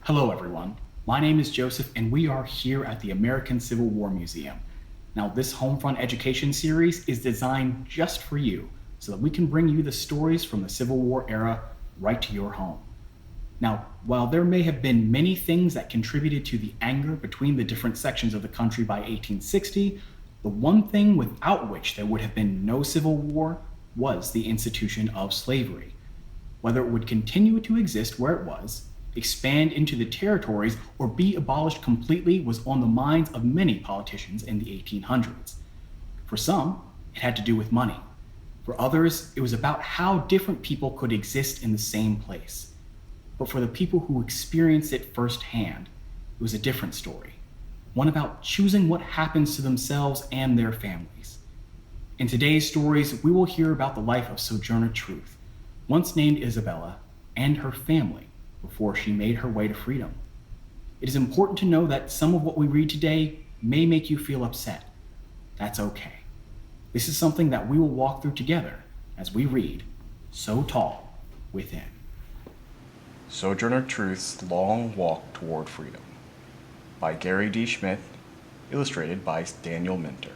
Hello, everyone. My name is Joseph, and we are here at the American Civil War Museum. Now, this Homefront Education series is designed just for you so that we can bring you the stories from the Civil War era right to your home. Now, while there may have been many things that contributed to the anger between the different sections of the country by 1860, the one thing without which there would have been no Civil War was the institution of slavery. Whether it would continue to exist where it was, expand into the territories, or be abolished completely was on the minds of many politicians in the 1800s. For some, it had to do with money. For others, it was about how different people could exist in the same place. But for the people who experienced it firsthand, it was a different story. One about choosing what happens to themselves and their families. In today's stories, we will hear about the life of Sojourner Truth, once named Isabella, and her family before she made her way to freedom. It is important to know that some of what we read today may make you feel upset. That's okay. This is something that we will walk through together as we read So Tall Within. Sojourner Truth's Long Walk Toward Freedom by Gary D. Schmidt, illustrated by Daniel Minter.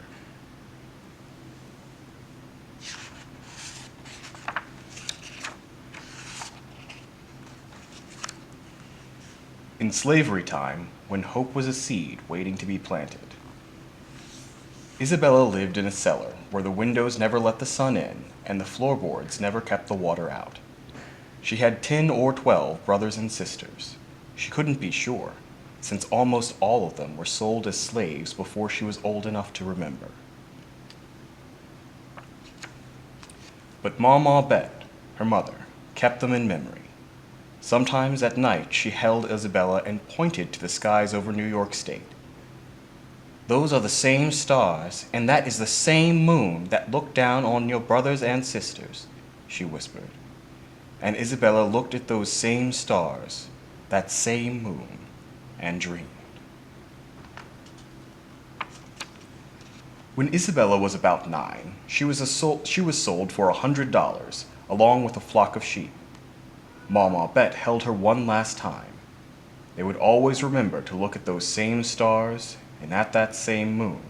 In slavery time, when hope was a seed waiting to be planted, Isabella lived in a cellar where the windows never let the sun in and the floorboards never kept the water out. She had 10 or 12 brothers and sisters. She couldn't be sure, since almost all of them were sold as slaves before she was old enough to remember. But Mama Bet, her mother, kept them in memory. Sometimes at night she held Isabella and pointed to the skies over New York State. "Those are the same stars, and that is the same moon that looked down on your brothers and sisters," she whispered. And Isabella looked at those same stars, that same moon, and dreamed. When Isabella was about 9, she was sold for $100, along with a flock of sheep. Mama Bet held her one last time. They would always remember to look at those same stars and at that same moon,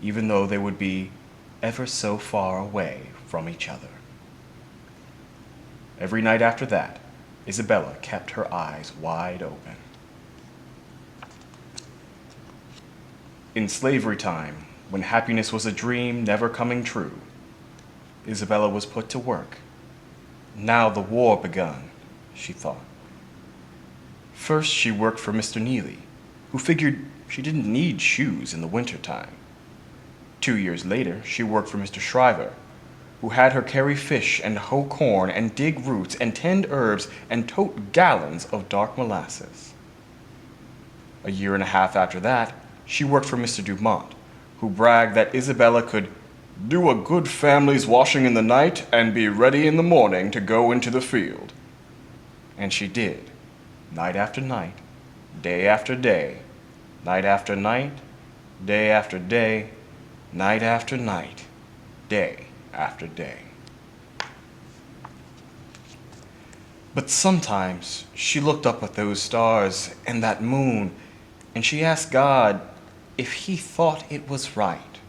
even though they would be ever so far away from each other. Every night after that, Isabella kept her eyes wide open. In slavery time, when happiness was a dream never coming true, Isabella was put to work. Now the war begun, she thought. First, she worked for Mr. Neely, who figured she didn't need shoes in the wintertime. 2 years later, she worked for Mr. Shriver, who had her carry fish and hoe corn and dig roots and tend herbs and tote gallons of dark molasses. A year and a half after that, she worked for Mr. Dumont, who bragged that Isabella could do a good family's washing in the night and be ready in the morning to go into the field. And she did, night after night, day after day, night after night, day after day, night after night, day after day. But sometimes she looked up at those stars and that moon, and she asked God if he thought it was right.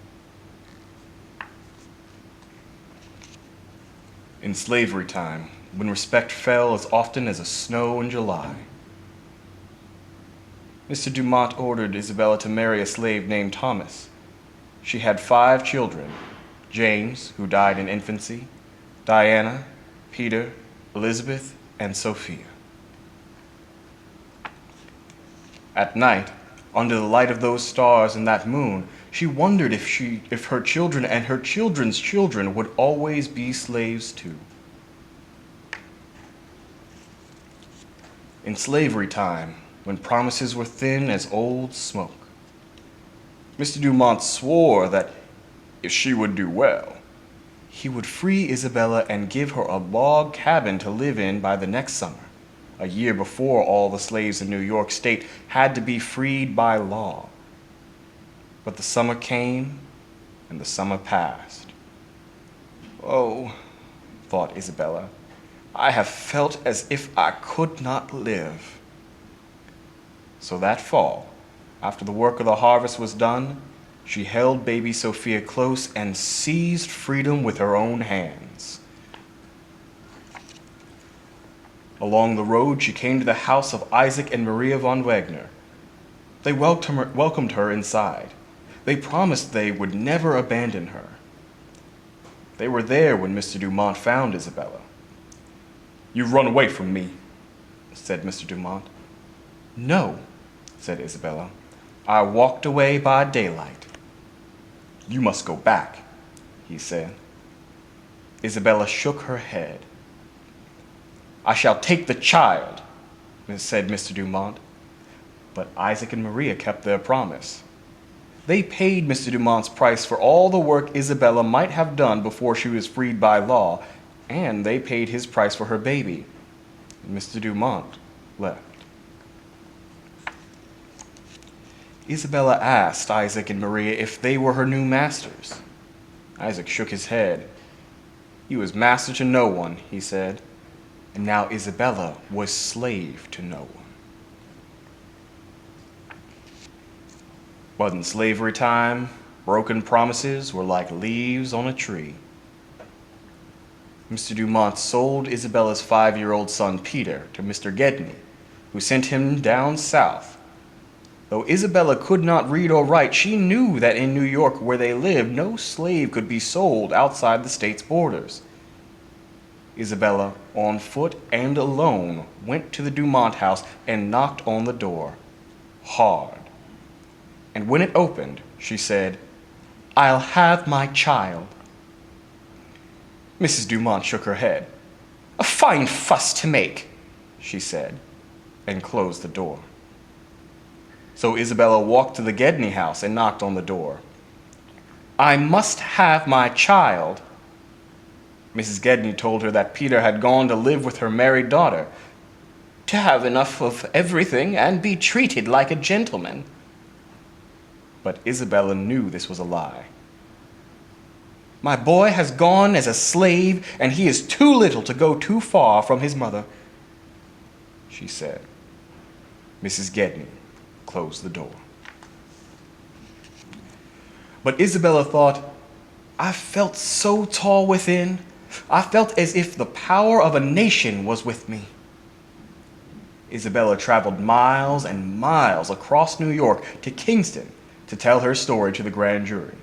In slavery time, when respect fell as often as a snow in July, Mr. Dumont ordered Isabella to marry a slave named Thomas. She had 5 children: James, who died in infancy, Diana, Peter, Elizabeth, and Sophia. At night, under the light of those stars and that moon, she wondered if her children and her children's children would always be slaves too. In slavery time, when promises were thin as old smoke, Mr. Dumont swore that if she would do well, he would free Isabella and give her a log cabin to live in by the next summer, a year before all the slaves in New York State had to be freed by law. But the summer came, and the summer passed. "Oh," thought Isabella, "I have felt as if I could not live." So that fall, after the work of the harvest was done, she held baby Sophia close and seized freedom with her own hands. Along the road, she came to the house of Isaac and Maria von Wagner. They welcomed her inside. They promised they would never abandon her. They were there when Mr. Dumont found Isabella. "You've run away from me," said Mr. Dumont. "No," said Isabella. "I walked away by daylight." "You must go back," he said. Isabella shook her head. "I shall take the child," said Mr. Dumont. But Isaac and Maria kept their promise. They paid Mr. Dumont's price for all the work Isabella might have done before she was freed by law, and they paid his price for her baby. Mr. Dumont left. Isabella asked Isaac and Maria if they were her new masters. Isaac shook his head. He was master to no one, he said, and now Isabella was slave to no one. But in slavery time, broken promises were like leaves on a tree. Mr. Dumont sold Isabella's 5-year-old son Peter to Mr. Gedney, who sent him down south. Though Isabella could not read or write, she knew that in New York, where they lived, no slave could be sold outside the state's borders. Isabella, on foot and alone, went to the Dumont house and knocked on the door, hard. And when it opened, she said, "I'll have my child." Mrs. Dumont shook her head. "A fine fuss to make," she said, and closed the door. So Isabella walked to the Gedney house and knocked on the door. "I must have my child." Mrs. Gedney told her that Peter had gone to live with her married daughter, "to have enough of everything and be treated like a gentleman." But Isabella knew this was a lie. "My boy has gone as a slave, and he is too little to go too far from his mother," she said. Mrs. Gedney closed the door. But Isabella thought, "I felt so tall within. I felt as if the power of a nation was with me." Isabella traveled miles and miles across New York to Kingston to tell her story to the grand jury.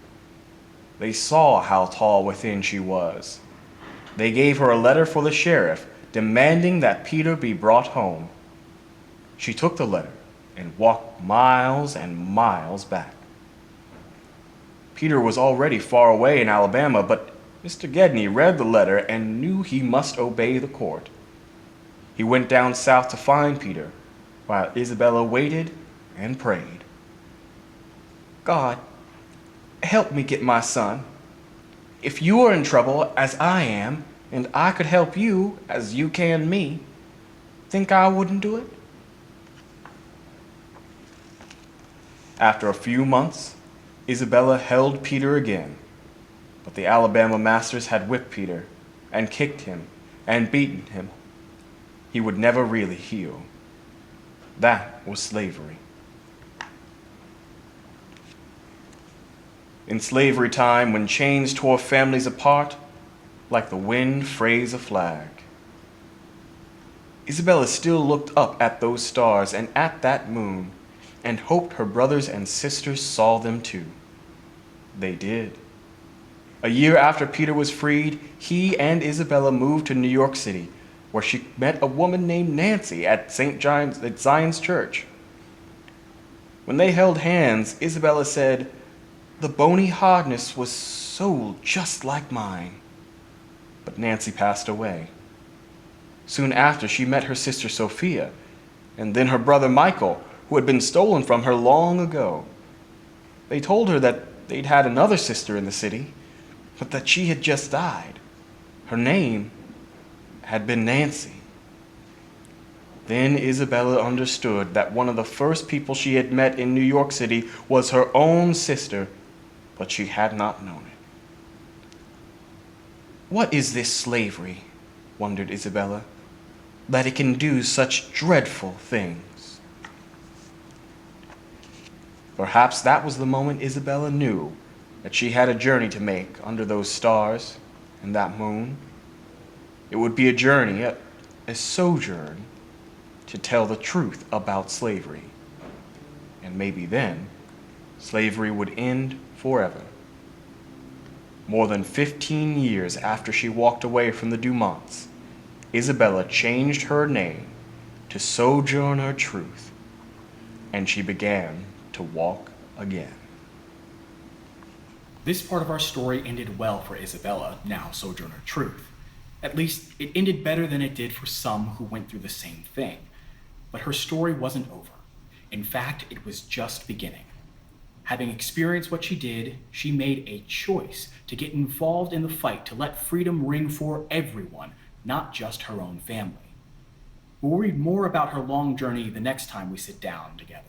They saw how tall within she was. They gave her a letter for the sheriff demanding that Peter be brought home. She took the letter and walked miles and miles back. Peter was already far away in Alabama, but Mr. Gedney read the letter and knew he must obey the court. He went down south to find Peter, while Isabella waited and prayed. "God, help me get my son. If you are in trouble, as I am, and I could help you as you can me, think I wouldn't do it?" After a few months, Isabella held Peter again, but the Alabama masters had whipped Peter and kicked him and beaten him. He would never really heal. That was slavery. In slavery time, when chains tore families apart, like the wind frays a flag. Isabella still looked up at those stars and at that moon, and hoped her brothers and sisters saw them too. They did. A year after Peter was freed, he and Isabella moved to New York City, where she met a woman named Nancy at Zion's Church. When they held hands, Isabella said, "The bony hardness was so just like mine." But Nancy passed away. Soon after, she met her sister Sophia, and then her brother Michael, who had been stolen from her long ago. They told her that they'd had another sister in the city, but that she had just died. Her name had been Nancy. Then Isabella understood that one of the first people she had met in New York City was her own sister, but she had not known it. "What is this slavery?" wondered Isabella, "that it can do such dreadful things?" Perhaps that was the moment Isabella knew that she had a journey to make under those stars and that moon. It would be a journey, a sojourn, to tell the truth about slavery. And maybe then, slavery would end forever. More than 15 years after she walked away from the Dumonts, Isabella changed her name to Sojourner Truth, and she began to walk again. This part of our story ended well for Isabella, now Sojourner Truth. At least, it ended better than it did for some who went through the same thing. But her story wasn't over. In fact, it was just beginning. Having experienced what she did, she made a choice to get involved in the fight to let freedom ring for everyone, not just her own family. We'll read more about her long journey the next time we sit down together.